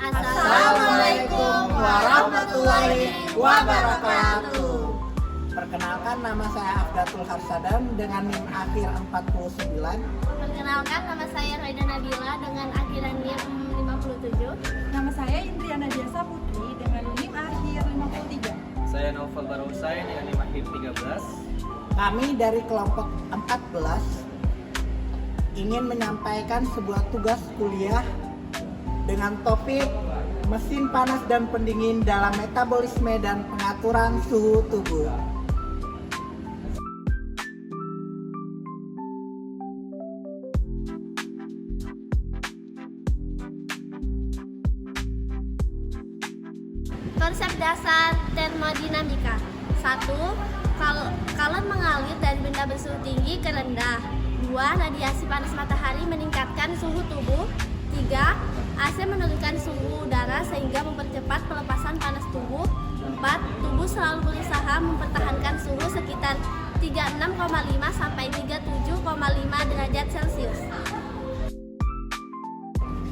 Assalamualaikum warahmatullahi wabarakatuh. Perkenalkan, nama saya Afdatul Harsadan dengan NIM akhir 49. Perkenalkan, nama saya Raida Nabila dengan akhiran NIM 57. Nama saya Indriana Diasa Putri dengan NIM akhir 53. Saya Novel Barosai dengan NIM akhir 13. Kami dari kelompok 14 ingin menyampaikan sebuah tugas kuliah dengan topik mesin panas dan pendingin dalam metabolisme dan pengaturan suhu tubuh. Konsep dasar termodinamika. 1. Kalon mengalir dari benda bersuhu tinggi ke rendah. 2. Radiasi panas matahari meningkatkan suhu tubuh. 3. AC menurunkan suhu udara sehingga mempercepat pelepasan panas tubuh. 4. Tubuh selalu berusaha mempertahankan suhu sekitar 36,5 sampai 37,5 derajat Celcius.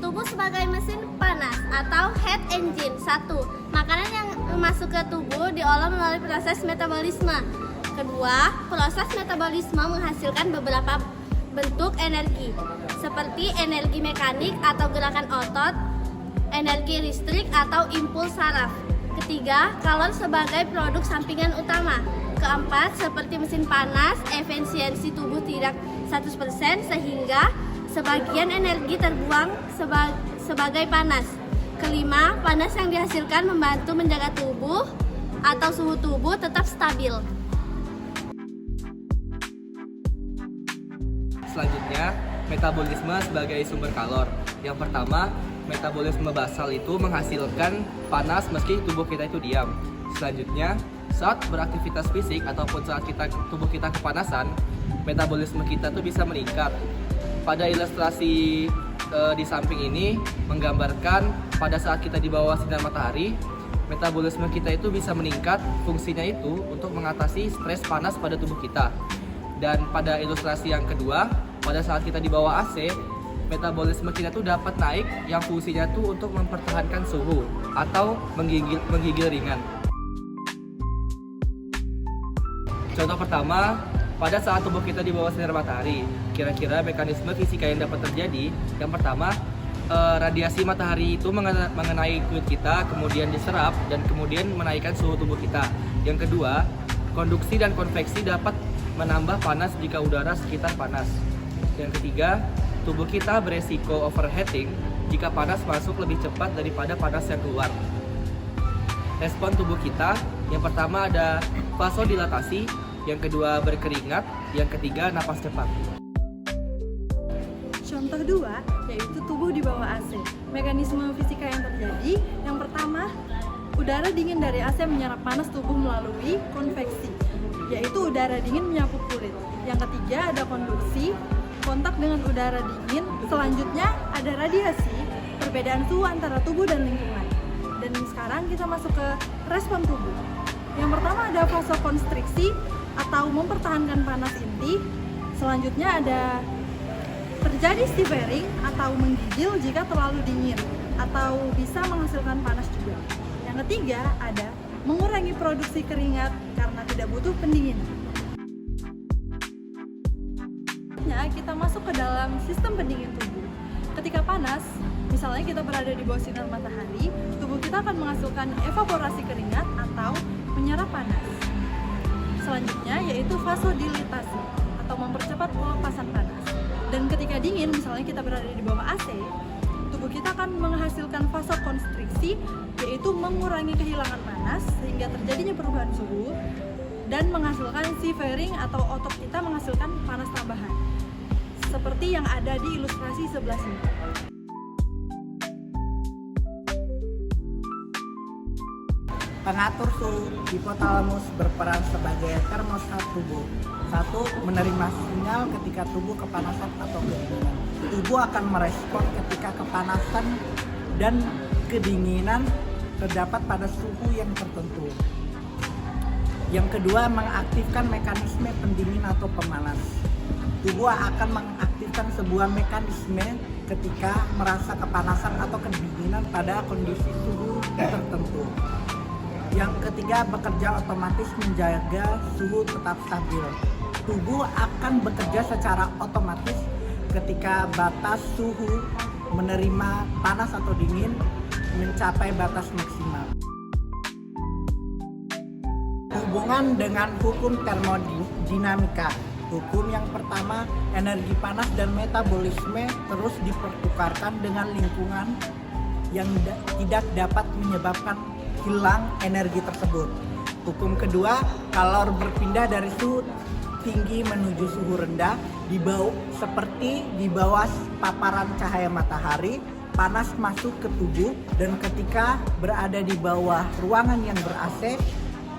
Tubuh sebagai mesin panas atau heat engine. 1. Makanan yang masuk ke tubuh diolah melalui proses metabolisme. Kedua, proses metabolisme menghasilkan beberapa bentuk energi, seperti energi mekanik atau gerakan otot, energi listrik atau impuls saraf. Ketiga, kalori sebagai produk sampingan utama. Keempat, seperti mesin panas, efisiensi tubuh tidak 100% sehingga sebagian energi terbuang sebagai panas. Kelima, panas yang dihasilkan membantu menjaga tubuh atau suhu tubuh tetap stabil. Selanjutnya, metabolisme sebagai sumber kalor. Yang pertama, metabolisme basal itu menghasilkan panas meski tubuh kita itu diam. Selanjutnya, saat beraktivitas fisik ataupun saat tubuh kita kepanasan, metabolisme kita tuh bisa meningkat. Pada ilustrasi di samping ini menggambarkan pada saat kita di bawah sinar matahari, metabolisme kita itu bisa meningkat. Fungsinya itu untuk mengatasi stres panas pada tubuh kita. Dan pada ilustrasi yang kedua, pada saat kita di bawah AC, metabolisme kita tuh dapat naik yang fungsinya tuh untuk mempertahankan suhu atau menggigil ringan. Contoh pertama, pada saat tubuh kita di bawah sinar matahari, kira-kira mekanisme fisika yang dapat terjadi. Yang pertama, radiasi matahari itu mengenai kulit kita, kemudian diserap dan kemudian menaikkan suhu tubuh kita. Yang kedua, konduksi dan konveksi dapat menambah panas jika udara sekitar panas. Yang ketiga, tubuh kita beresiko overheating jika panas masuk lebih cepat daripada panas yang keluar. Respon tubuh kita, yang pertama ada vasodilatasi, yang kedua berkeringat, yang ketiga napas cepat. Contoh 2 yaitu tubuh di bawah AC. Mekanisme fisika yang terjadi, yang pertama, udara dingin dari AC menyerap panas tubuh melalui konveksi, yaitu udara dingin menyapu kulit. Yang ketiga ada konduksi, kontak dengan udara dingin. Selanjutnya ada radiasi, perbedaan suhu antara tubuh dan lingkungan. Dan sekarang kita masuk ke respon tubuh. Yang pertama ada vasokonstriksi atau mempertahankan panas inti. Selanjutnya ada terjadi stivering atau menggigil jika terlalu dingin atau bisa menghasilkan panas juga. Yang ketiga ada mengurangi produksi keringat karena tidak butuh pendingin. Kita masuk ke dalam sistem pendingin tubuh. Ketika panas, misalnya kita berada di bawah sinar matahari, tubuh kita akan menghasilkan evaporasi keringat atau menyerap panas. Selanjutnya yaitu vasodilatasi atau mempercepat pelepasan panas. Dan ketika dingin, misalnya kita berada di bawah AC, tubuh kita akan menghasilkan vasokonstriksi, yaitu mengurangi kehilangan panas sehingga terjadinya perubahan suhu dan menghasilkan stivering atau otot kita menghasilkan panas tambahan. Seperti yang ada di ilustrasi sebelah sini. Pengatur suhu hipotalamus berperan sebagai termostat tubuh. 1. Menerima sinyal ketika tubuh kepanasan atau kedinginan. Tubuh akan merespon ketika kepanasan dan kedinginan terdapat pada suhu yang tertentu. Yang kedua, mengaktifkan mekanisme pendingin atau pemanas. Tubuh akan mengaktifkan merupakan sebuah mekanisme ketika merasa kepanasan atau kedinginan pada kondisi suhu tertentu. Yang ketiga, bekerja otomatis menjaga suhu tetap stabil. Tubuh akan bekerja secara otomatis ketika batas suhu menerima panas atau dingin mencapai batas maksimal. Hubungan dengan hukum termodinamika. Hukum yang pertama, energi panas dan metabolisme terus dipertukarkan dengan lingkungan yang tidak dapat menyebabkan hilang energi tersebut. Hukum kedua, kalor berpindah dari suhu tinggi menuju suhu rendah seperti di bawah paparan cahaya matahari. Panas masuk ke tubuh dan ketika berada di bawah ruangan yang ber-AC,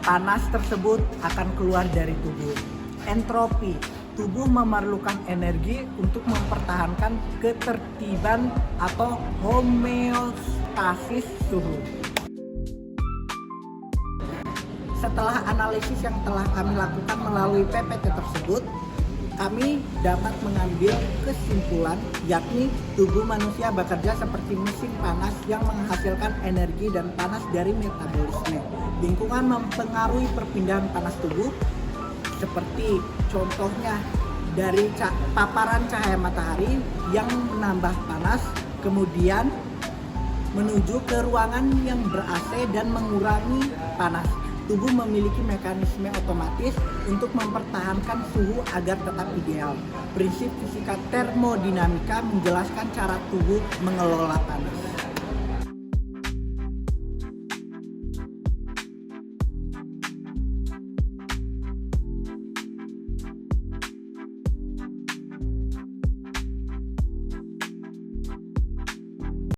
panas tersebut akan keluar dari tubuh. Entropi, tubuh memerlukan energi untuk mempertahankan ketertiban atau homeostasis suhu. Setelah analisis yang telah kami lakukan melalui PPT tersebut, kami dapat mengambil kesimpulan, yakni tubuh manusia bekerja seperti mesin panas yang menghasilkan energi dan panas dari metabolisme. Lingkungan mempengaruhi perpindahan panas tubuh, seperti contohnya dari paparan cahaya matahari yang menambah panas, kemudian menuju ke ruangan yang ber-AC dan mengurangi panas. Tubuh memiliki mekanisme otomatis untuk mempertahankan suhu agar tetap ideal. Prinsip fisika termodinamika menjelaskan cara tubuh mengelola panas.